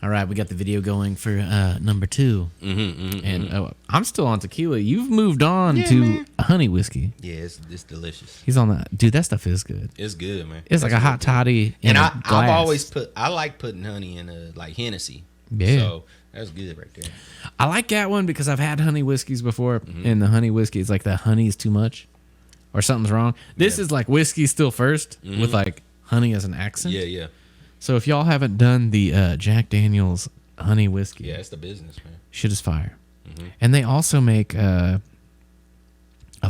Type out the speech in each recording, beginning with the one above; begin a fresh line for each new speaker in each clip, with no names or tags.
All right, we got the video going for number 2. And I'm still on tequila. You've moved on to honey whiskey.
Yeah, it's delicious.
He's on that. Dude, that stuff is good.
It's good, man.
It's like a hot toddy in a glass.
I've always I like putting honey in a like Hennessy.
Yeah.
So that's good right there.
I like that one because I've had honey whiskeys before, and the honey whiskey is like the honey is too much or something's wrong. This is like whiskey still first with like honey as an accent.
Yeah.
So if y'all haven't done the Jack Daniel's honey whiskey,
Yeah, it's the business, man.
shit is fire. And they also make a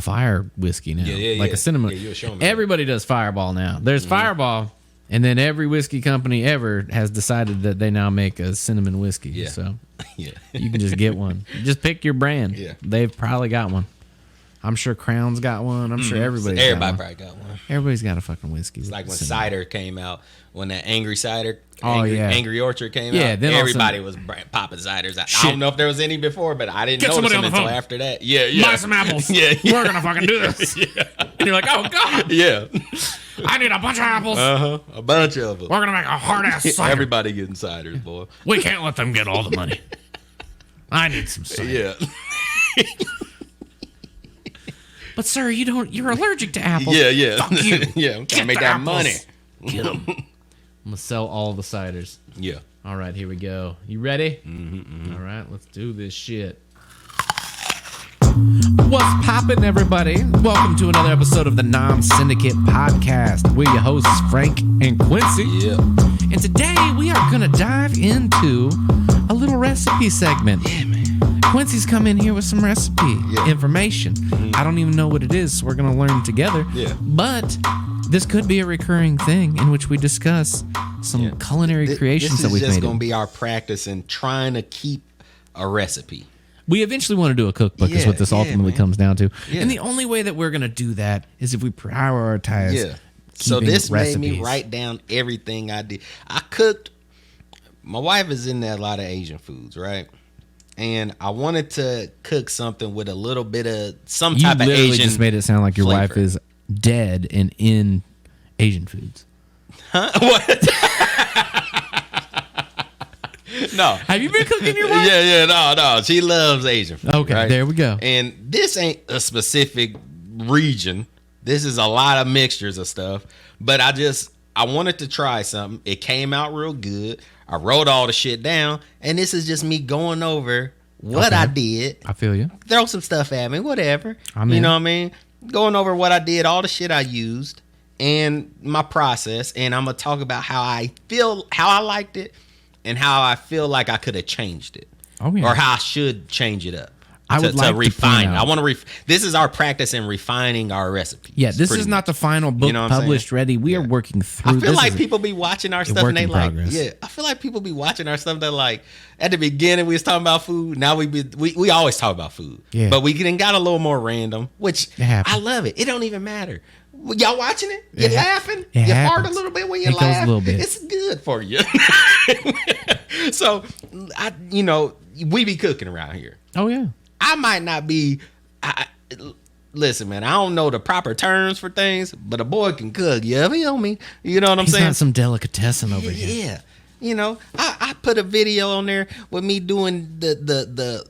fire whiskey now, like a cinnamon.
Yeah, you were showing me
Everybody does Fireball now. There's Fireball, and then every whiskey company ever has decided that they now make a cinnamon whiskey.
Yeah.
So
Yeah.
you can just get one. Just pick your brand.
Yeah.
They've probably got one. I'm sure Crown's got one. I'm sure everybody
Probably got one.
Everybody's got a fucking whiskey.
It's like when cider came out, when that Angry Cider,
Oh, yeah.
Angry Orchard came
Yeah,
out.
then
Everybody was popping ciders. I don't know if there was any before, but I didn't notice them until after that. Yeah.
Buy some apples.
Yeah.
We're gonna fucking do this. And you're like, oh god,
Yeah.
I need a bunch of apples.
A bunch of them.
We're gonna make a hard ass cider.
Everybody getting ciders, boy.
We can't let them get all the money. I need some cider.
Yeah.
But sir, you're allergic to apples.
Yeah.
Fuck you.
Yeah. I'm trying to make
the
that
apples.
money.
Get them. I'm gonna sell all the ciders.
Yeah.
All right, here we go. You ready? All right, let's do this shit. What's poppin', everybody? Welcome to another episode of the Non-Syndicate Podcast. We're your hosts, Frank and Quincy.
Yeah.
And today we are going to dive into a little recipe segment.
Yeah, man.
Quincy's come in here with some recipe information. I don't even know what it is, so we're going to learn together.
Yeah.
But this could be a recurring thing in which we discuss some culinary creations that we've made.
This is just going to be our practice in trying to keep a recipe.
We eventually want to do a cookbook is what this ultimately comes down to.
Yeah.
And the only way that we're going to do that is if we prioritize
So this
recipes.
made me write down everything I did. I cooked. My wife is into a lot of Asian foods, right? And I wanted to cook something with a little bit of some type of Asian.
You literally just made it sound like your
flavor.
wife is dead and in Asian foods.
Huh? What? No.
Have you been cooking your wife?
No. She loves Asian food.
Okay,
right?
there we go.
And this ain't a specific region. This is a lot of mixtures of stuff. But I wanted to try something. It came out real good. I wrote all the shit down. And this is just me going over what I did.
I feel you.
Throw some stuff at me, whatever.
I'm in.
You know what I mean? Going over what I did, all the shit I used, and my process. And I'm going to talk about how I feel, how I liked it, and how I feel like I could have changed it.
Oh, yeah.
Or how I should change it up.
I would like to
refine
point
it.
out-
I want to this is our practice in refining our recipes.
Yeah, this
pretty
is not
much.
the final book
You know what I'm
published
saying?
ready. We are working through
I feel
this.
like
is
people be watching our stuff
work
and they
in
like,
progress.
I feel like people be watching our stuff. They're like, at the beginning we was talking about food. Now we always talk about food.
Yeah.
But we got a little more random, which
It happens.
I love it. It don't even matter. Y'all watching it? You laughing?
It
You fart a
happens.
little bit when you
It goes
laugh.
a little bit.
It's good for you. So, we be cooking around here.
Oh, yeah.
I might not be. Listen, man, I don't know the proper terms for things, but a boy can cook. You feel me? You know what I'm
He's
saying?
not some delicatessen over here.
Yeah. You know, I put a video on there with me doing the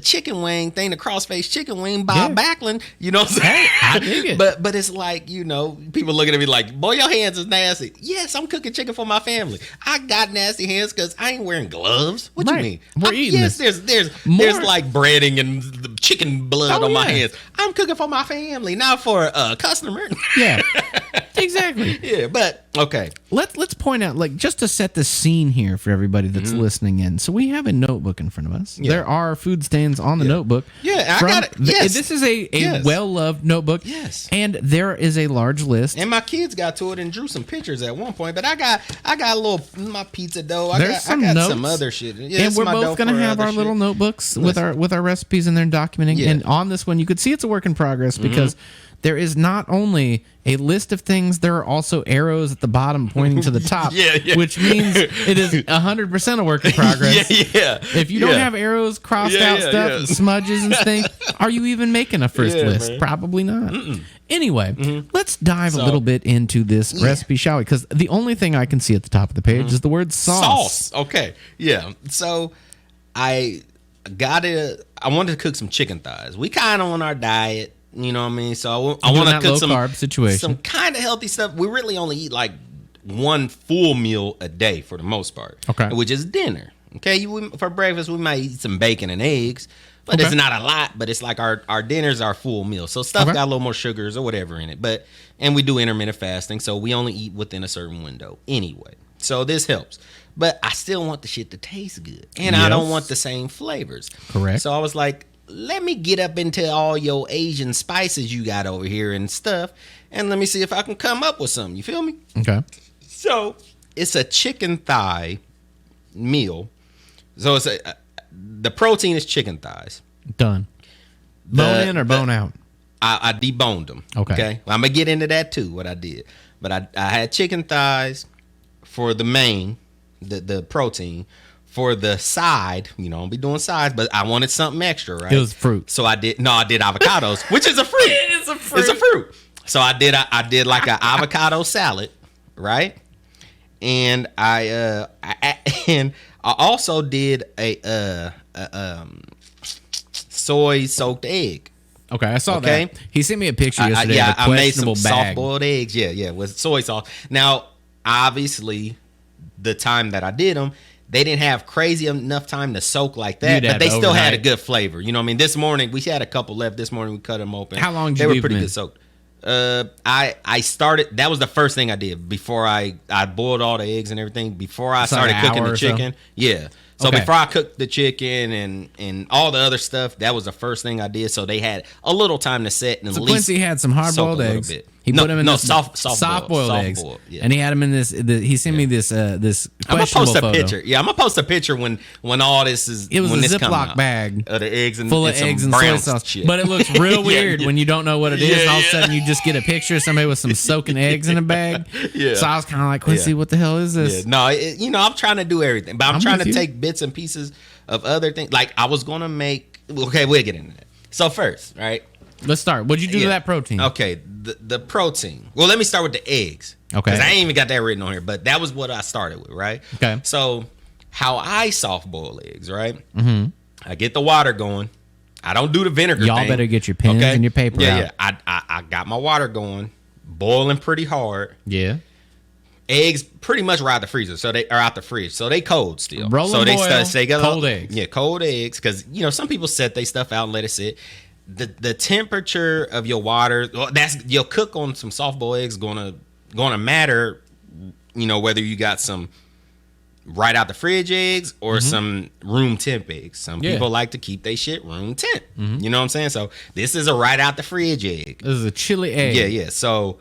chicken wing thing, the crossface chicken wing, Bob Backlund. You know what I'm saying?
I dig it.
But it's like, people looking at me like, boy, your hands is nasty. Yes, I'm cooking chicken for my family. I got nasty hands because I ain't wearing gloves. What
Right.
you mean?
We're eating
yes,
this.
there's like breading and the chicken blood on my hands. I'm cooking for my family, not for a customer.
Yeah. Exactly.
Yeah, but okay.
Let's point out, like, just to set the scene here for everybody that's listening in. So we have a notebook in front of us.
Yeah.
There are food stands on the notebook.
Yeah, I got it. Yes.
This is a well-loved notebook.
Yes.
And there is a large list.
And my kids got to it and drew some pictures at one point. But I got a little my pizza dough. I got some
notes.
other shit. Yeah,
And
this
we're
is my dough
both going to
for
have
other
our little
shit.
notebooks with our recipes and their documenting.
Yeah.
And on this one, you could see it's a work in progress because there is not only a list of things, there are also arrows at the bottom pointing to the top,
Yeah.
which means it is 100% a work in progress.
Yeah.
If you don't have arrows, crossed out stuff, and smudges and things, are you even making a first list?
man.
Probably not. Anyway, let's dive a little bit into this recipe, shall we? Because the only thing I can see at the top of the page is the word sauce.
Okay. Yeah. So I wanted to cook some chicken thighs. We kind of on our diet, you know what I mean? So I want to cook some
low-carb situation.
Some kind of healthy stuff. We really only eat like one full meal a day for the most part.
Okay.
Which is dinner. Okay. For breakfast, we might eat some bacon and eggs. But it's not a lot, but it's like our dinner's our full meal. So stuff got a little more sugars or whatever in it. And we do intermittent fasting, so we only eat within a certain window anyway. So this helps. But I still want the shit to taste good. And I don't want the same flavors.
Correct.
So I was like, let me get up into all your Asian spices you got over here and stuff, and let me see if I can come up with something. You feel me?
Okay.
So it's a chicken thigh meal. So it's the protein is chicken thighs.
Done. Bone in or bone out?
I deboned them.
Okay.
Well, I'm going to get into that too, what I did. But I had chicken thighs for the main, the protein. For the side, you know, I'll be doing sides, but I wanted something extra, right?
It was fruit.
So I did avocados, which is a fruit.
It is a fruit.
It's a fruit. So I did like an avocado salad, right? And I also did a soy soaked egg.
Okay, I saw that. He sent me a picture yesterday of a
I made some
questionable bag.
soft-boiled eggs. Yeah, with soy sauce. Now, obviously, the time that I did them, they didn't have crazy enough time to soak like that, but they still had a good flavor. You know what I mean? This morning, we had a couple left. This morning, we cut them open.
How long did
they
you
were
leave
pretty
them
good soaked. I started. That was the first thing I did before I boiled all the eggs and everything. Before I started cooking the chicken, yeah. So before I cooked the chicken and all the other stuff, that was the first thing I did. So they had a little time to set and at least
Quincy had some hard-boiled eggs. He put them in this soft-boiled eggs,
yeah.
and he had them in this. He sent me this this
I'm gonna
questionable
post a
photo.
picture. Yeah, I'm gonna post a picture when all this is.
It was
when
a
this come
Ziploc
out.
bag
of the eggs and
full of
some
eggs and
brown
soy sauce,
shit.
but it looks real weird
yeah.
when you don't know what it is, and all of a sudden you just get a picture of somebody with some soaking eggs in a bag.
Yeah.
So I was kind of like, Quincy, what the hell is this?
Yeah. No, I'm trying to do everything, but I'm trying to
with you.
take bits and pieces of other things. Like I was gonna make. Okay, we'll get into that. So first, right?
Let's start. What'd you do to that protein?
Okay, the protein. Well, let me start with the eggs.
Okay.
Because I ain't even got that written on here, but that was what I started with, right?
Okay.
So how I soft boil eggs, right? Mm-hmm. I get the water going. I don't do the vinegar
Y'all
thing.
better get your pens and your paper out.
Yeah. I got my water going, boiling pretty hard.
Yeah.
Eggs pretty much right out the freezer, so they are out the fridge, so they cold still.
Roll
so
and
they
boil,
stay
cold eggs.
Yeah, cold eggs, because some people set they stuff out and let it sit. The temperature of your water, well, that's you'll cook on some soft boiled eggs gonna matter. Whether you got some right out the fridge eggs or some room temp eggs. Some people like to keep their shit room temp. You know what I'm saying? So this is a right out the fridge egg.
This is a chili egg.
Yeah. So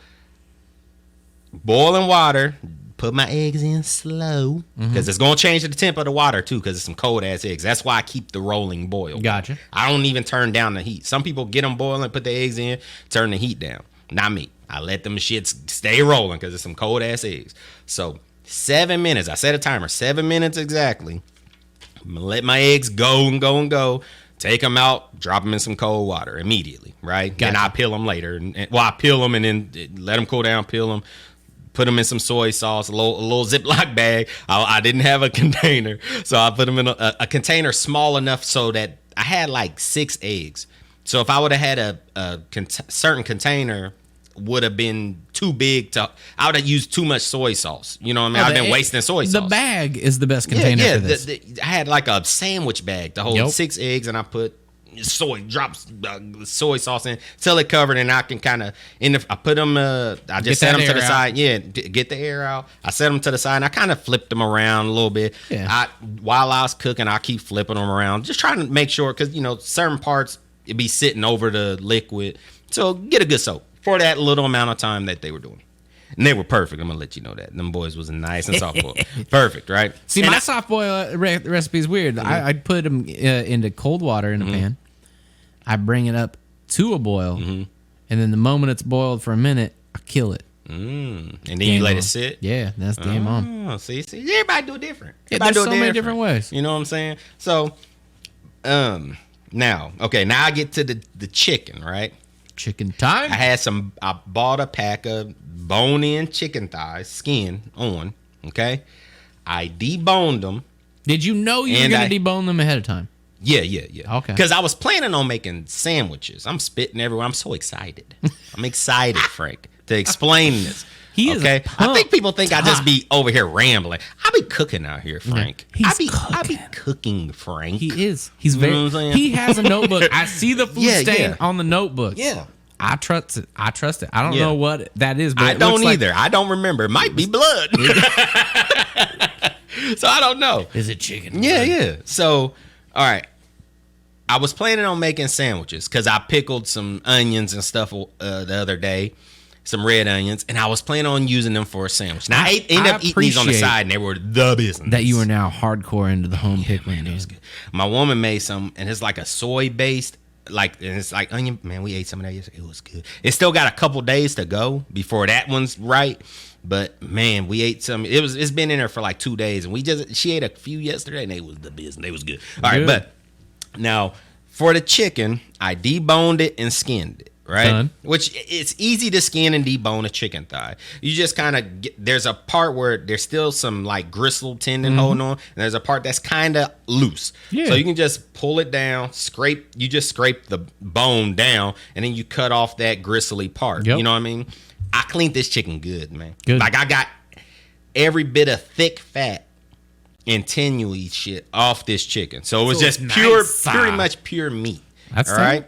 boiling water, put my eggs in slow because it's gonna change the temp of the water too because it's some cold ass eggs. That's why I keep the rolling boil.
Gotcha.
I don't even turn down the heat. Some people get them boiling, put the eggs in, turn the heat down. Not me. I let them shits stay rolling because it's some cold ass eggs. So 7 minutes. I set a timer. 7 minutes exactly. I'm gonna let my eggs go and go and go. Take them out, drop them in some cold water immediately, right?
Gotcha.
And I peel them later. I peel them and then let them cool down, peel them. Put them in some soy sauce, a little Ziploc bag. I didn't have a container, so I put them in a container small enough so that I had like 6 eggs. So if I would have had a certain container, would have been too big I would have used too much soy sauce. You know what I mean? I've been wasting soy sauce.
The bag is the best container for this.
I had like a sandwich bag to hold 6 eggs, and I put soy sauce in till it covered, and I can kind of I put them I just set them to the side. Get the air out. I set them to the side, and I kind of flipped them around a little bit. While I was cooking, I keep flipping them around, just trying to make sure, because certain parts it'd be sitting over the liquid, so get a good soak for that little amount of time that they were doing. And they were perfect. I'm gonna let you know that them boys was nice and soft boiled. Perfect, right?
See, my soft boil recipe is weird. I'd put them into cold water in a pan. I bring it up to a boil, and then the moment it's boiled for a minute, I kill it.
And then you let it sit.
Yeah, that's game on.
See, everybody do it different.
There's so many different ways.
You know what I'm saying? So, now I get to the chicken, right?
Chicken time.
I bought a pack of bone-in chicken thighs, skin on. Okay, I deboned them.
Did you know you were going to debone them ahead of time?
Yeah.
Okay.
Because I was planning on making sandwiches. I'm spitting everywhere. I'm so excited. I'm excited, Frank, to explain this.
He is
okay. I think people think I just be over here rambling. I be cooking out here, Frank.
Yeah,
I be cooking, Frank.
He is. He's very. You know what I'm saying? He has a notebook. I see the food stain on the notebook.
Yeah.
I trust it. I don't know what that is, but
I don't either. I don't remember. It might be blood. So I don't know.
Is it chicken?
Yeah. So, all right. I was planning on making sandwiches because I pickled some onions and stuff the other day, some red onions, and I was planning on using them for a sandwich. Now, I ended up eating these on the side, and they were the business.
That you are now hardcore into the home pickling.
Man, it was good. My woman made some, and it's like a soy-based, and it's like onion. Man, we ate some of that yesterday. It was good. It still got a couple days to go before that one's right. But man, we ate some. It's been in there for like 2 days, and she ate a few yesterday, and they was the business. They was good. All right, but now for the chicken, I deboned it and skinned it. Right, done. Which it's easy to skin and debone a chicken thigh. You just kind of there's a part where there's still some like gristle tendon holding on, and there's a part that's kind of loose. Yeah. So you can just pull it down, you just scrape the bone down, and then you cut off that gristly part. Yep. You know what I mean? I cleaned this chicken good, man. Good. Like I got every bit of thick fat and tenuous shit off this chicken. So it was just pretty much pure meat. That's all right.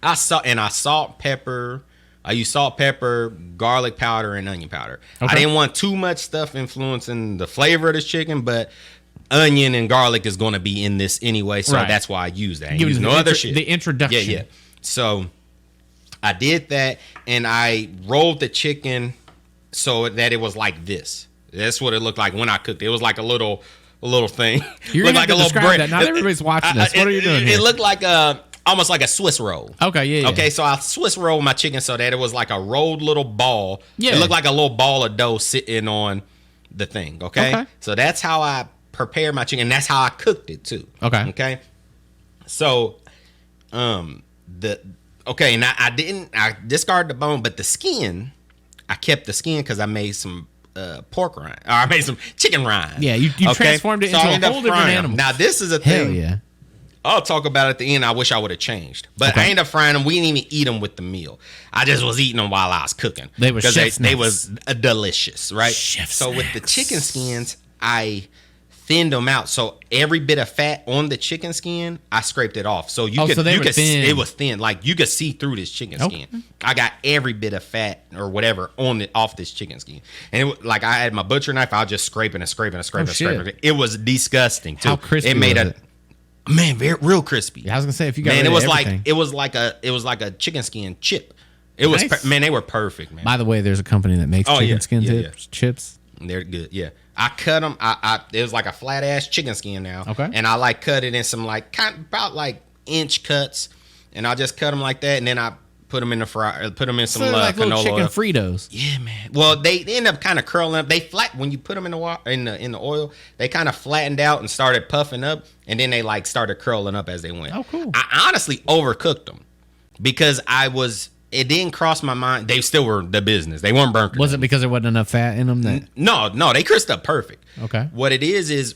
I salt, pepper. I use salt, pepper, garlic powder, and onion powder. Okay. I didn't want too much stuff influencing the flavor of this chicken, but onion and garlic is going to be in this anyway, so that's why I use that. I use no other shit.
The introduction.
Yeah. So I did that, and I rolled the chicken so that it was like this. That's what it looked like when I cooked it. It was like a little thing.
You're going to have to describe that. Not everybody's watching this. What are you doing here?
It looked like almost like a Swiss roll.
Okay, yeah.
Okay, so I Swiss rolled my chicken so that it was like a rolled little ball. Yeah. It looked like a little ball of dough sitting on the thing, okay? So that's how I prepared my chicken. That's how I cooked it too. Okay. So now I discarded the bone, but the skin, I kept the skin because I made some pork rind. Or I made some chicken rind.
Yeah, you transformed it into a whole different animal.
Now this is a thing. Hell yeah. I'll talk about it at the end. I wish I would have changed. But I ended up frying them. We didn't even eat them with the meal. I just was eating them while I was cooking.
They were
they was delicious, right? So with the chicken skins, I thinned them out. So every bit of fat on the chicken skin, I scraped it off. So it was thin. Like you could see through this chicken skin. I got every bit of fat or whatever off this chicken skin. And like I had my butcher knife, I was just scraping and scraping and scraping and scraping. It was disgusting too.
How crispy was it?
Man, real crispy.
Yeah, I was gonna say if you got it was
like a chicken skin chip. It was they were perfect, man.
By the way, there's a company that makes chicken skin chips.
They're good. Yeah, I cut them. It was like a flat ass chicken skin now.
Okay,
and I like cut it in some like about like inch cuts, and I just cut them like that, and then I put them in the fryer. Put them in some
like
canola
little chicken
oil.
Fritos.
Yeah, man. Well, they end up kind of curling up. They flat when you put them in the oil. They kind of flattened out and started puffing up, and then they like started curling up as they went.
Oh, cool.
I honestly overcooked them because it didn't cross my mind. They still were the business. They weren't burnt.
Was it because there wasn't enough fat in them?
No, they crisped up perfect.
Okay.
What it is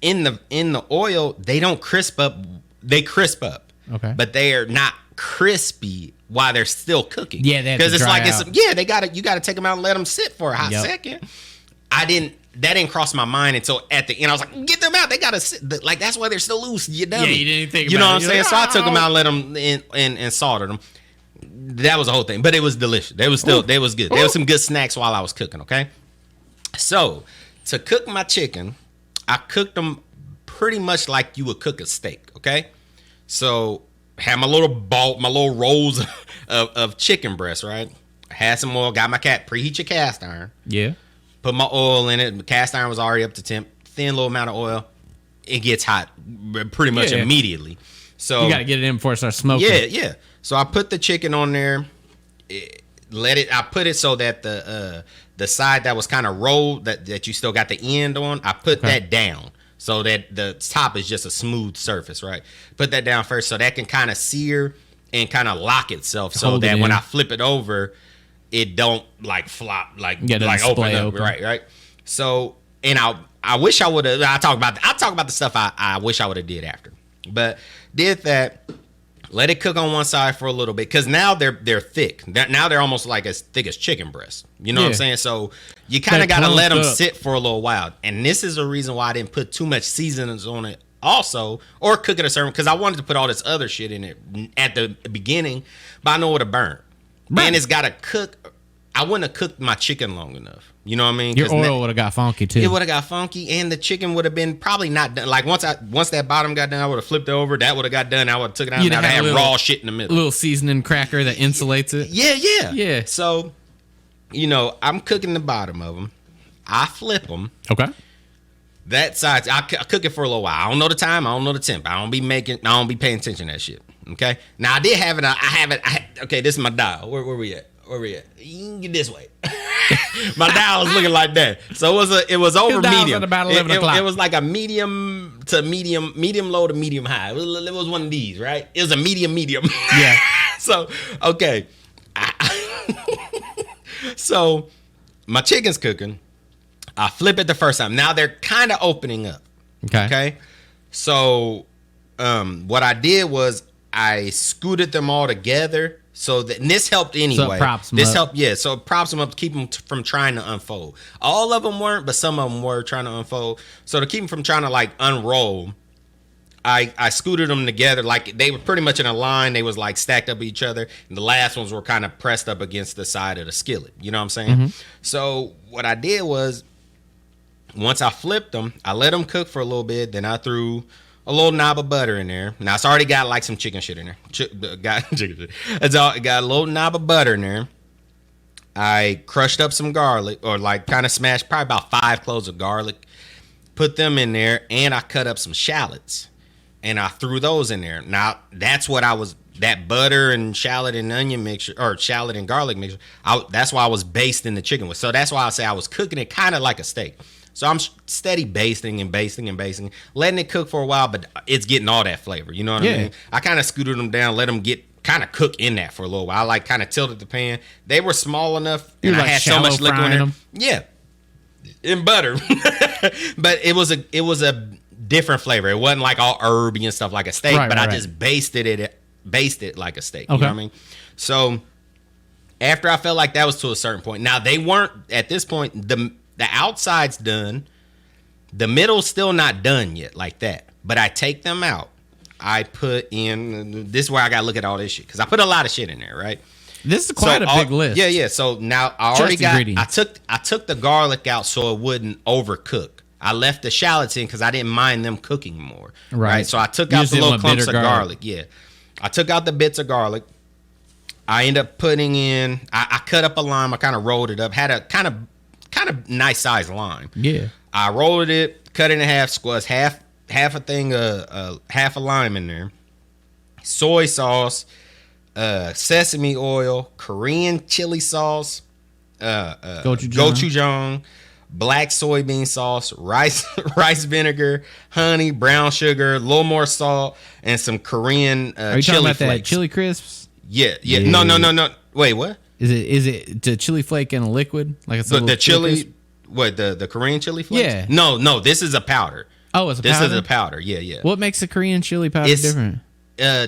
in the oil, they don't crisp up. They crisp up.
Okay.
But they are not crispy while they're still cooking.
Yeah, because
it's like you got to take them out and let them sit for a hot second. That didn't cross my mind until at the end. I was like, get them out. They got to sit. Like that's why they're still loose. You dummy.
Yeah, you didn't think about it.
You know what I'm saying? So I took them out, and let them in and salted them. That was the whole thing, but it was delicious. They was good. There was some good snacks while I was cooking. Okay, so to cook my chicken, I cooked them pretty much like you would cook a steak. Okay, so had my little rolls of chicken breast. Right, had some oil. Got my preheat your cast iron.
Yeah,
put my oil in it. The cast iron was already up to temp. Thin little amount of oil. It gets hot pretty much immediately. So
you got to get it in before it starts smoking.
Yeah. So I put the chicken on there, I put it so that the side that was kind of rolled, that you still got the end on, I put that down so that the top is just a smooth surface, right? Put that down first so that can kind of sear and kind of lock itself so
Hold it
that when
in.
I flip it over, it don't like flop, like
Yeah,
like
doesn't
open
splay
up,
open.
right. So, and I wish I would have. I talk about the stuff I wish I would have did after, but did that. Let it cook on one side for a little bit because now they're thick. Now they're almost like as thick as chicken breast. You know what I'm saying? So you kind of got to let them sit for a little while. And this is a reason why I didn't put too much seasonings on it also, or cook it a certain, because I wanted to put all this other shit in it at the beginning, but I know it'll burn. Right. And it's got to cook. I wouldn't have cooked my chicken long enough. You know what I mean?
Your oil would have got funky too.
It would have got funky, and the chicken would have been probably not done. Like once that bottom got done, I would have flipped it over. That would have got done. I would have took it out. Now I had raw shit in the middle.
A little seasoning cracker that insulates it.
Yeah. So, I'm cooking the bottom of them. I flip them.
Okay.
That side, I cook it for a little while. I don't know the time. I don't know the temp. I don't be paying attention to that shit. Okay. Now I did have it. Okay, this is my dial. Where we at? You can get this way. My dial was looking like that. So it was over medium.
At about 11 o'clock.
It was like a medium low to medium high. It was one of these, right? It was a medium.
Yeah.
So, okay. So my chicken's cooking. I flip it the first time. Now they're kind of opening up. Okay. So what I did was I scooted them all together. So and this helped anyway.
So it props them up.
So it props them up to keep them from trying to unfold. All of them weren't, but some of them were trying to unfold. So to keep them from trying to like unroll, I scooted them together. Like they were pretty much in a line. They was like stacked up each other. And the last ones were kind of pressed up against the side of the skillet. You know what I'm saying? Mm-hmm. So what I did was, once I flipped them, I let them cook for a little bit. Then I threw a little knob of butter in there. Now it's already got like some chicken shit in there. Got chicken shit. Got a little knob of butter in there. I crushed up some garlic, or like kind of smashed probably about 5 cloves of garlic. Put them in there, and I cut up some shallots, and I threw those in there. Now that's what that butter and shallot and onion mixture, or shallot and garlic mixture. That's why I was basting the chicken with. So that's why I say I was cooking it kind of like a steak. So I'm steady basting, letting it cook for a while, but it's getting all that flavor. You know what I mean? I kind of scooted them down, let them get kind of cook in that for a little while. I like kind of tilted the pan. They were small enough, and I had so much liquid in there. Yeah, in butter, but it was a different flavor. It wasn't like all herby and stuff like a steak, but I just basted it like a steak. Okay. You know what I mean? So after I felt like that was to a certain point. Now they weren't at this point. The outside's done. The middle's still not done yet like that. But I take them out. I put in, this is where I got to look at all this shit, because I put a lot of shit in there, right?
This is quite a big list.
Yeah. So now I already I took the garlic out so it wouldn't overcook. I left the shallots in because I didn't mind them cooking more. Right. So I took out the little clumps of garlic. Yeah. I took out the bits of garlic. I ended up putting in, I cut up a lime. I kind of rolled it up. Had a kind of nice sized lime. Yeah. I rolled it, cut it in half, squeezed half a thing, half a lime in there. Soy sauce, sesame oil, Korean chili sauce, gochujang, black soybean sauce, rice vinegar, honey, brown sugar, a little more salt, and some Korean
Are you
chili
talking about
flakes.
that chili crisps?
Yeah. No. Wait, what?
Is it the chili flake in a liquid? Like it's
the chili, what, the Korean chili flakes?
Yeah.
No, this is a powder.
Oh, it's a powder?
This is a powder, yeah.
What makes the Korean chili powder different?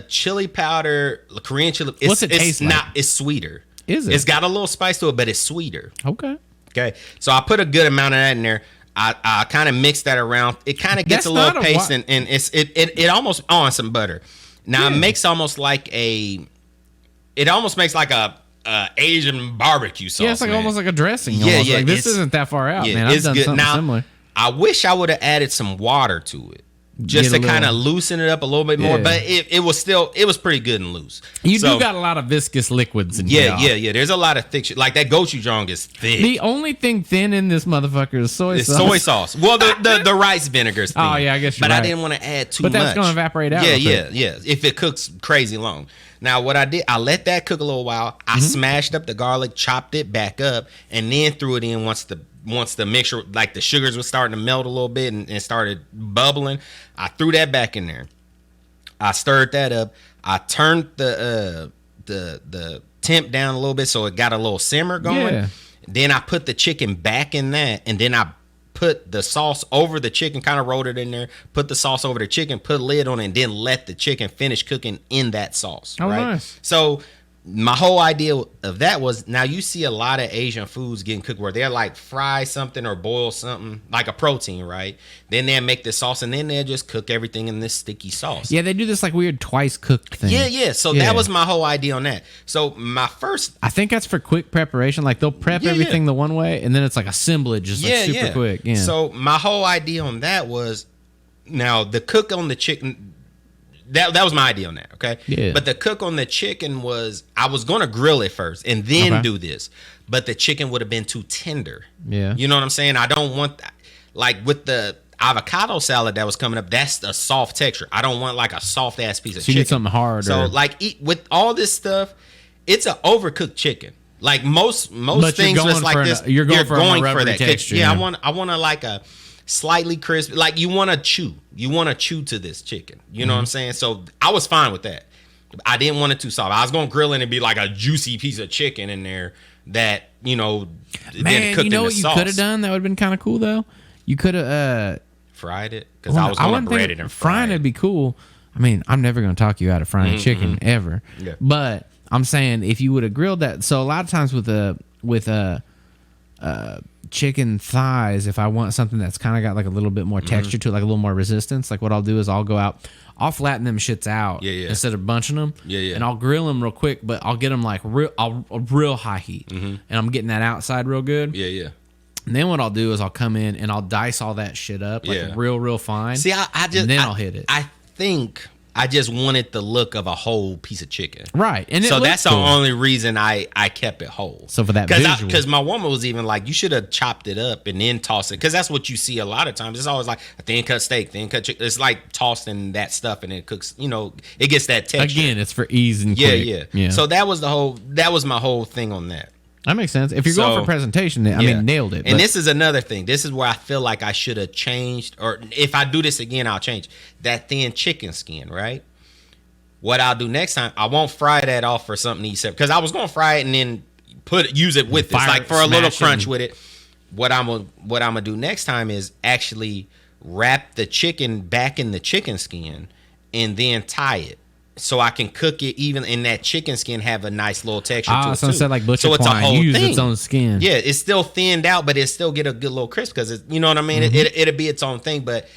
Chili powder, Korean chili.
What's it taste like?
It's sweeter.
Is it?
It's got a little spice to it, but it's sweeter.
Okay.
So I put a good amount of that in there. I kind of mix that around. It kind of gets a little paste, and it almost on some butter. Now it makes almost like a Asian barbecue sauce.
Yeah, it's like almost like a dressing.
Yeah,
almost. Like, this isn't that far out, man. I've done
good.
something similar.
I wish I would have added some water to it, just to kind of loosen it up a little bit more. But it was pretty good and loose.
You do got a lot of viscous liquids in here.
Yeah. There's a lot of thick shit. Like that gochujang is thick.
The only thing thin in this motherfucker is soy sauce.
Soy sauce. Well, the rice vinegar is thin.
Oh yeah, I guess you're right.
But I didn't want to add too much.
But that's going to evaporate out.
Yeah. If it cooks crazy long. Now, what I did, I let that cook a little while. I smashed up the garlic, chopped it back up, and then threw it in once the mixture, like the sugars was starting to melt a little bit and started bubbling. I threw that back in there. I stirred that up. I turned the temp down a little bit so it got a little simmer going.
Yeah.
Then I put the chicken back in that, and then I put the sauce over the chicken, kind of rolled it in there, put the sauce over the chicken, put a lid on it, and then let the chicken finish cooking in that sauce.
Oh,
right?
nice.
So my whole idea of that was, now you see a lot of Asian foods getting cooked where they're like fry something or boil something like a protein, right? Then they'll make the sauce, and then they'll just cook everything in this sticky sauce.
Yeah, they do this like weird twice cooked thing.
Yeah. So that was my whole idea on that. So my first,
I think that's for quick preparation. Like they'll prep everything the one way, and then it's like assemblage, just like super quick. Yeah.
So my whole idea on that was, now the cook on the chicken, that was my idea on that, okay?
Yeah.
But the cook on the chicken was, I was going to grill it first and then do this. But the chicken would have been too tender.
Yeah.
You know what I'm saying? I don't want that. Like with the avocado salad that was coming up, that's a soft texture. I don't want like a soft ass piece of chicken.
You need something hard.
So like with all this stuff, it's an overcooked chicken. Like most things that's like this,
you're going for that
texture. Yeah, I want to like a slightly crispy, like you want to chew to this chicken, you know what I'm saying? So I was fine with that. I didn't want it too soft. I was gonna grill it and be like a juicy piece of chicken in there that, you know,
man, you know what you could have done that would have been kind of cool though? You could have
fried it, because I was gonna bread it and fry it.
Frying it'd be cool. I mean, I'm never gonna talk you out of frying chicken ever.
Yeah.
But I'm saying if you would have grilled that, so a lot of times with chicken thighs, if I want something that's kind of got like a little bit more texture to it, like a little more resistance, like what I'll do is I'll go out, I'll flatten them shits out instead of bunching them, and I'll grill them real quick, but I'll get them like real high heat, and I'm getting that outside real good. And then what I'll do is I'll come in and I'll dice all that shit up like real fine.
See, I just,
and then I'll hit it.
I think I just wanted the look of a whole piece of chicken.
Right. And
so that's the only reason I kept it whole.
So for that visual.
Because my woman was even like, you should have chopped it up and then tossed it. Because that's what you see a lot of times. It's always like a thin cut steak, thin cut chicken. It's like tossing that stuff and it cooks, you know, it gets that texture.
Again, it's for ease and quick.
Yeah. So that was my whole thing on that.
That makes sense. If you're going for presentation, I mean, nailed it.
And this is another thing. This is where I feel like I should have changed, or if I do this again, I'll change that thin chicken skin, right? What I'll do next time, I won't fry that off for something to eat separate, because I was going to fry it and then use it with this, like for a little crunch with it. What I'm gonna do next time is actually wrap the chicken back in the chicken skin and then tie it, so I can cook it even in that chicken skin, have a nice little texture to it
so instead like butcher
so it's
twine,
a whole
use
thing.
Its own skin.
Yeah, it's still thinned out, but it still get a good little crisp, because it's, you know what I mean. It'll be its own thing, but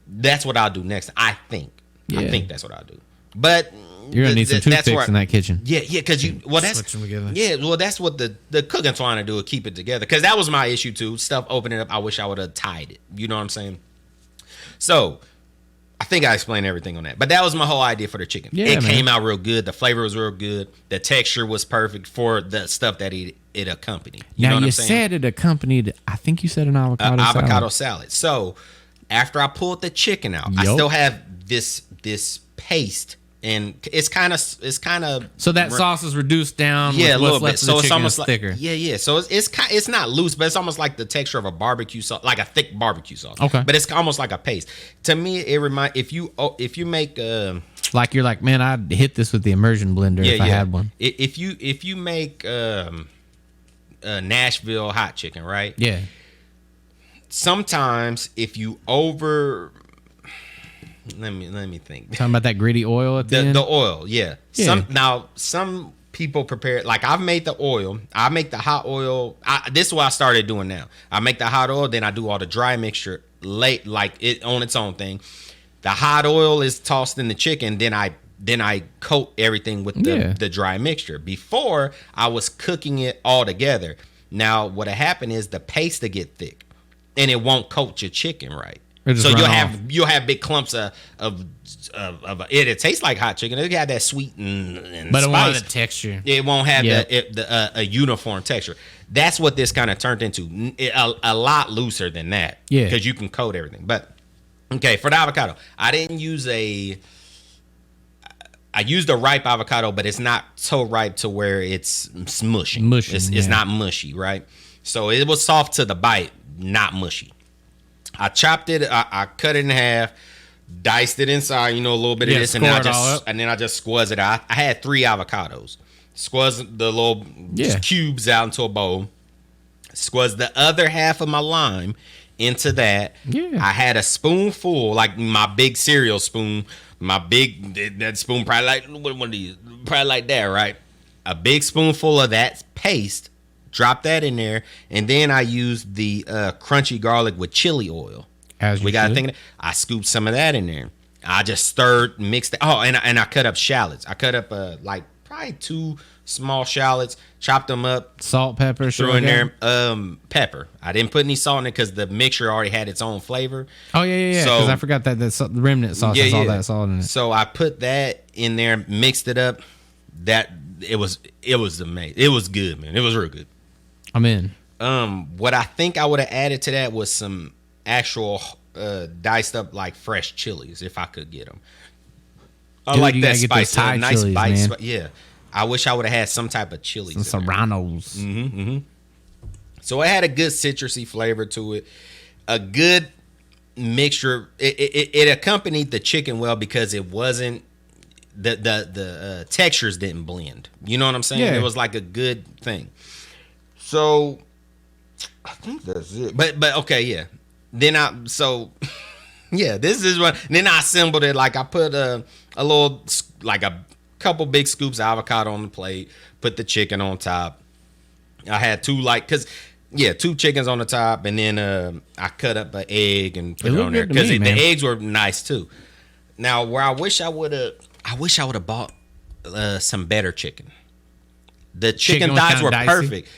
that's what I'll do next. I think that's what I'll do. But
you're gonna need some toothpicks in that kitchen.
Yeah, because that's
them together.
Yeah, well, that's what the cooking trying to do, is keep it together. Because that was my issue too. Stuff opening up, I wish I would have tied it. You know what I'm saying? So I think I explained everything on that. But that was my whole idea for the chicken. Yeah, it came out real good. The flavor was real good. The texture was perfect for the stuff that it accompanied. You know what I'm saying?
Said it accompanied, I think you said an avocado salad.
So after I pulled the chicken out, I still have this paste. And it's kind of
so that sauce is reduced down.
Yeah, a little bit. So it's almost like
thicker.
Yeah. So it's not loose, but it's almost like the texture of a barbecue sauce, like a thick barbecue sauce.
Okay,
but it's almost like a paste. To me, it remind if you make
like you're like, man, I'd hit this with the immersion blender if I had one.
If you make Nashville hot chicken, right?
Yeah.
Sometimes if you let me think.
Talking about that gritty oil at the end?
The oil, yeah. Some people prepare, like I've made the oil. I make the hot oil. This is what I started doing now. I make the hot oil, then I do all the dry mixture late, like it on its own thing. The hot oil is tossed in the chicken, then I coat everything with the dry mixture. Before, I was cooking it all together. Now, what'll happen is the paste will get thick, and it won't coat your chicken right. So you'll have big clumps of it. It tastes like hot chicken. It got that sweet and
but
spice.
It won't have the texture.
It won't have a uniform texture. That's what this kind of turned into. A lot looser than that.
Yeah,
because you can coat everything. But okay, for the avocado, I didn't use I used a ripe avocado, but it's not so ripe to where it's mushy. It's not mushy, right? So it was soft to the bite, not mushy. I chopped it. I cut it in half. diced it inside, a little bit of this, and then I just squeeze it out. I had 3 avocados. Squeeze the little just cubes out into a bowl. Squeeze the other half of my lime into that. Yeah. I had a spoonful, like my big cereal spoon, that spoon probably like one of these, probably like that, right? A big spoonful of that paste. Drop that in there, and then I used the crunchy garlic with chili oil. We got to think. I scooped some of that in there. I just stirred, mixed it. Oh, and I cut up shallots. I cut up like probably 2 small shallots, chopped them up,
salt, pepper,
threw in there pepper. I didn't put any salt in it because the mixture already had its own flavor.
Oh yeah. Because I forgot that the remnant sauce has all that salt in it.
So I put that in there, mixed it up. It was amazing. It was good, man. It was real good.
I'm in.
What I think I would have added to that was some actual diced up like fresh chilies if I could get them. I like that spice, nice spice. Yeah, I wish I would have had some type of chilies.
Some serranos.
So it had a good citrusy flavor to it. A good mixture. It accompanied the chicken well because it wasn't the textures didn't blend. You know what I'm saying? It was like a good thing. So I think that's it. But okay, yeah. Then this is what. Then I assembled it. Like I put a little, like a couple big scoops of avocado on the plate. Put the chicken on top. I had 2 2 chickens on the top, and then I cut up an egg and put it on there because the eggs were nice too. Now where I wish I would have bought some better chicken. The chicken thighs were perfect.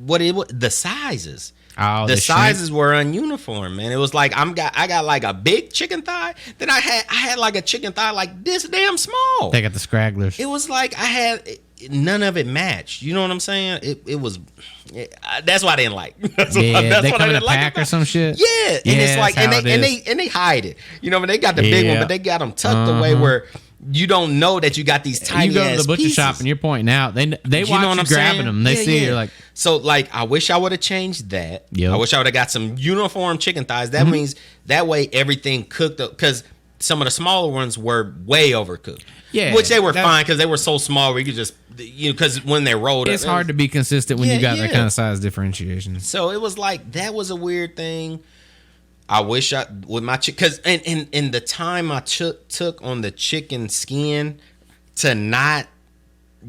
The sizes. Oh, the sizes were ununiform, man. It was like I got like a big chicken thigh. Then I had like a chicken thigh like this damn small.
They got the scragglers.
It was like I had none of it matched. You know what I'm saying? It was. That's why I didn't like. That's
they
what
come in a pack or some shit.
Yeah, and it's like and they hide it. You know, they got the big one, but they got them tucked away where you don't know that you got these tiny. You go to the butcher shop
and you're pointing out. They watch you grabbing them. They see you're like.
So like I wish I would have changed that. Yep. I wish I would have got some uniform chicken thighs. That means that way everything cooked up because some of the smaller ones were way overcooked. Yeah, which they were fine because they were so small where you could just because when they rolled
it's hard to be consistent when you got that kind of size differentiation.
So it was like that was a weird thing. I wish I with my chicken because in the time I took on the chicken skin to not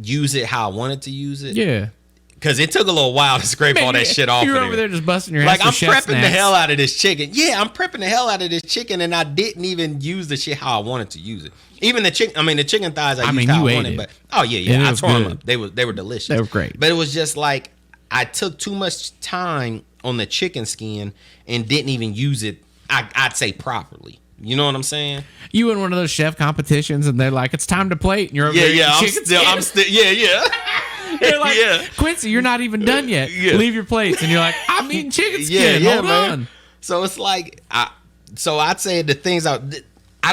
use it how I wanted to use it.
Yeah.
Because it took a little while to scrape all that shit off.
You're over there just busting your
ass. Like, I'm prepping
snacks.
the hell out of this chicken. Yeah, I'm prepping the hell out of this chicken, and I didn't even use the shit how I wanted to use it. Even the chicken, the chicken thighs I used how I wanted. But oh yeah, I tore them up. They were delicious.
They were great.
But it was just like I took too much time on the chicken skin and didn't even use it. I'd say properly. You know what I'm saying?
You in one of those chef competitions, and they're like, "It's time to plate," and you're over there.
I'm still.
You're like, Quincy, you're not even done yet. Leave your plates. And you're like, I'm eating chicken skin. Hold on.
So it's like, I'd say the things I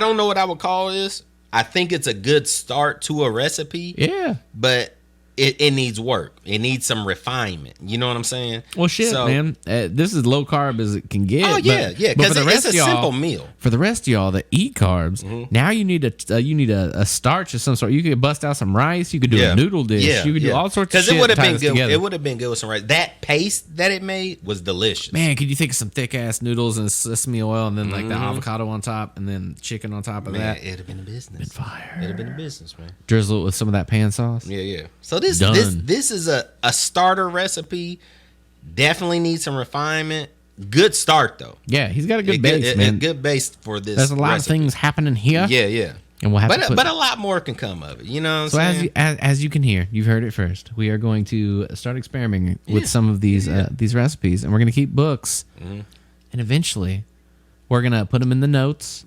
don't know what I would call this. I think it's a good start to a recipe.
Yeah.
But it needs work. It needs some refinement. You know what I'm saying?
Well, shit, man. This is low carb as it can get.
Oh yeah, because it's a simple meal.
For the rest of y'all that eat carbs, now you need a starch of some sort. You could bust out some rice. You could do a noodle dish. You could do all sorts of shit. Because it would have been good. Together.
It would have been good with some rice. That paste that it made was delicious.
Man, could you think of some thick ass noodles and sesame oil, and then like the avocado on top, and then chicken on top of that?
It'd have been a business.
Been fire.
It'd have been a business, man.
Drizzle it with some of that pan sauce.
Yeah. So this is a starter recipe. Definitely needs some refinement. Good start though.
Yeah, he's got a good base, man.
A good base for this.
There's a lot of things happening here.
Yeah.
And we'll have
but a lot more can come of it. You know what
I'm saying? As you can hear, you've heard it first. We are going to start experimenting with some of these recipes, and we're going to keep books. And eventually, we're going to put them in the notes.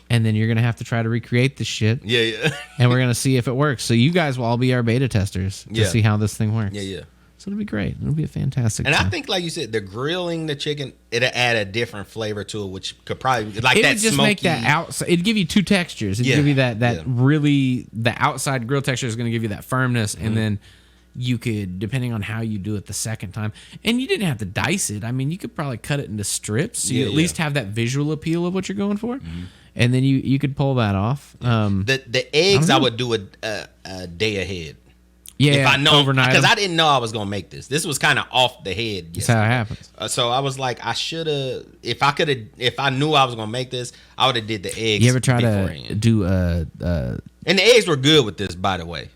And then you're going to have to try to recreate this shit.
Yeah.
And we're going to see if it works. So you guys will all be our beta testers to see how this thing works.
Yeah.
So it'll be great. It'll be a fantastic
time.
I
think, like you said, the grilling the chicken, it'll add a different flavor to it, which could probably, like that
just
smoky.
Make that outside. It'd give you 2 textures. It'd give you that really, the outside grill texture is going to give you that firmness. And then you could, depending on how you do it the second time, and you didn't have to dice it. You could probably cut it into strips. So you at least have that visual appeal of what you're going for. and then you could pull that off.
The eggs I would do a day ahead.
Yeah,
if I know,
overnight,
because I didn't know I was gonna make this. This was kind of off the head.
That's how it happens.
So I was like, I should have. If I knew I was gonna make this, I would have did the eggs.
You ever try to do and
the eggs were good with this, by the way.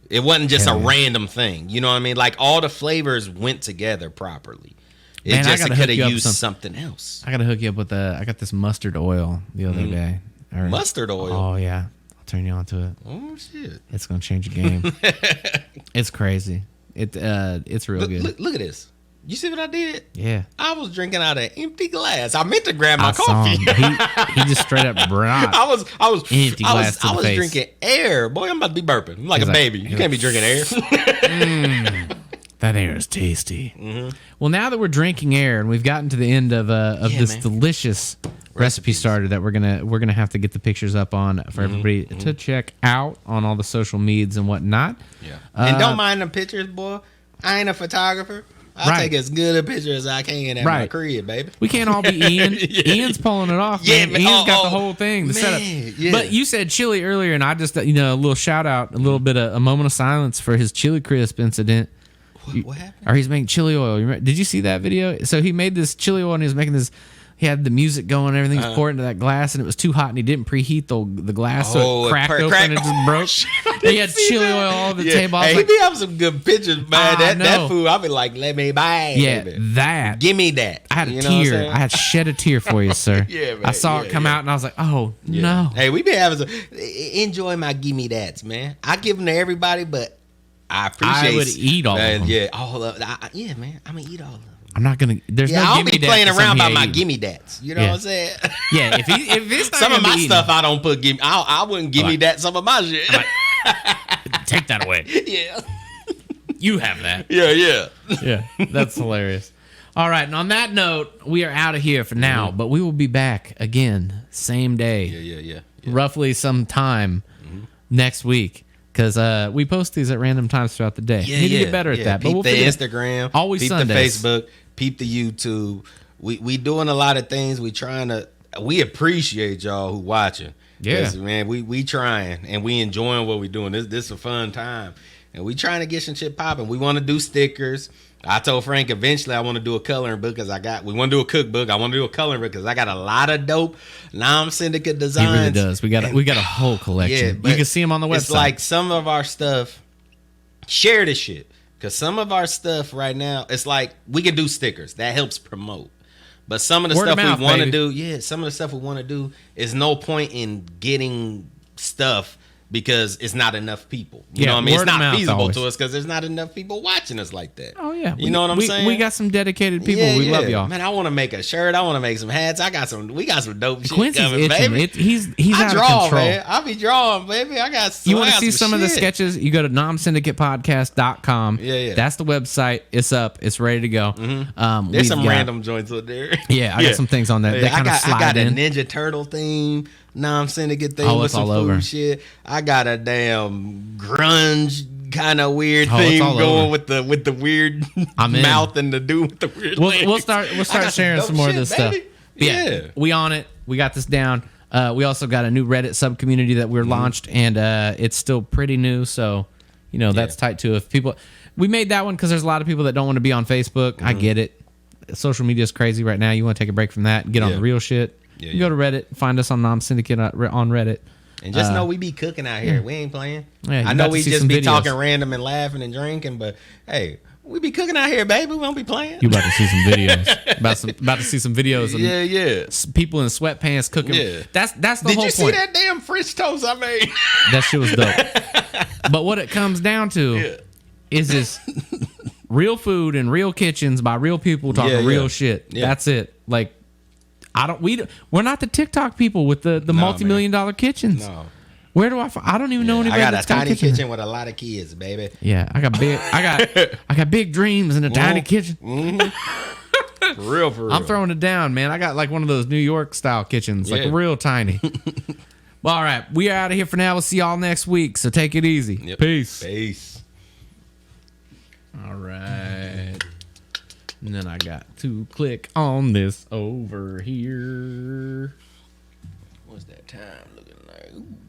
It wasn't just a random thing. You know what I mean? Like all the flavors went together properly. It could have used something else.
I gotta hook you up with I got this mustard oil the other day.
Mustard oil.
Oh yeah. Turn you on to it.
Oh shit!
It's gonna change the game. It's crazy. It's real good.
Look at this. You see what I did?
Yeah.
I was drinking out of an empty glass. I meant to grab my coffee.
He just straight up brought.
I was
empty glass to the face.
Drinking air. Boy, I'm about to be burping. I'm like a baby. You can't be drinking air.
That air is tasty. Mm-hmm. Well, now that we're drinking air and we've gotten to the end of this delicious recipe starter that we're gonna have to get the pictures up on for everybody to check out on all the social medias and whatnot.
Yeah, and don't mind the pictures, boy. I ain't a photographer. I'll take as good a picture as I can at my crib, baby.
We can't all be Ian. Ian's pulling it off, man. Ian's got the whole thing, the setup.
Yeah.
But you said chili earlier, and I just, a little shout out, a little bit of a moment of silence for his chili crisp incident.
What happened?
Or he's making chili oil. Did you see that video? So he made this chili oil, and he was making this. He had the music going, everything was poured into that glass, and it was too hot, and he didn't preheat the glass, so it cracked open and it just broke. He had chili oil all over the table.
Hey, he be having some good pictures, man. That food, I be like, let me buy it.
Yeah,
baby.
that.
Give me that.
I had a tear. I had shed a tear for you, sir.
Yeah, man.
I saw it come out, and I was like, oh, no.
Hey, we be having some. Enjoy my gimme that's, man. I give them to everybody, but I appreciate.
I would eat all of them.
Yeah, all of them. Yeah, man. I'm gonna eat all of them.
I'm not gonna. There's no
I'll
gimme
be playing around by my
eating.
gimme dats. You know what I'm saying?
Yeah, if it's not
some of my stuff,
eating,
I don't put gimme. I wouldn't gimme that some of my shit.
Take that away.
Yeah,
you have that.
Yeah.
That's hilarious. All right, and on that note, we are out of here for now, but we will be back again same day.
Yeah.
Roughly sometime next week. Because we post these at random times throughout the day.
Yeah,
Need to get better at that.
Peep
but we'll
the Instagram.
Always
peep
Sundays.
the Facebook. Peep the YouTube. We doing a lot of things. We appreciate y'all who watching.
Yeah.
Man, we trying and we enjoying what we doing. This is a fun time. And we trying to get some shit popping. We want to do stickers. I told Frank eventually I want to do a coloring book because we want to do a cookbook. I want to do a coloring book because I got a lot of dope non-syndicate designs.
He really does. We got a whole collection. You can see them on the website.
It's like some of our stuff. Share this shit because some of our stuff right now, it's like we can do stickers that helps promote. But some of the stuff we want to do, some of the stuff we want to do is no point in getting stuff. Because it's not enough people. You know what I mean? It's not feasible to us because there's not enough people watching us like that.
Oh, yeah.
You know what I'm saying?
We got some dedicated people. We love y'all.
Man, I want to make a shirt. I want to make some hats. We got some dope shit
Quincy's
coming,
itching.
baby.
He's out of control.
Man. I be drawing, baby. I got some.
You want to see some of the sketches? You go to nomsyndicatepodcast.com.
Yeah.
That's the website. It's up. It's ready to go.
Mm-hmm. There's some random joints up there.
Yeah, I got some things on that. They kind of slide in.
I got a Ninja Turtle theme. Non-syndicate thing with some food shit. I got a damn grunge kind of weird theme going with the weird mouth and the dude with the weird legs.
We'll start sharing some more of this stuff. Yeah, we on it. We got this down. We also got a new Reddit sub community that we're launched, and it's still pretty new. So that's tight too. If people, we made that one because there's a lot of people that don't want to be on Facebook. I get it. Social media is crazy right now. You want to take a break from that and get on the real shit. You go to Reddit, find us on Nom Syndicate on Reddit.
And just know we be cooking out here. We ain't playing. Yeah, I know we just be talking random and laughing and drinking, but hey, we be cooking out here, baby. We won't be playing.
You about to see some videos. about to see some videos of people in sweatpants cooking. Yeah. That's the whole point.
Did you see that damn French toast I made?
That shit was dope. But what it comes down to is this real food in real kitchens by real people talking real shit. Yeah. That's it. Like, we're not the TikTok people with the multi-million-dollar kitchens. No. Where do I don't even know anybody.
I got a tiny kitchen with a lot of kids, baby.
Yeah, I got big dreams in a tiny kitchen.
For real.
I'm throwing it down, man. I got like one of those New York style kitchens, like real tiny. Well, all right, we are out of here for now. We'll see y'all next week. So take it easy.
Yep.
Peace. All right. And then I got to click on this over here.
What's that time looking like? Ooh.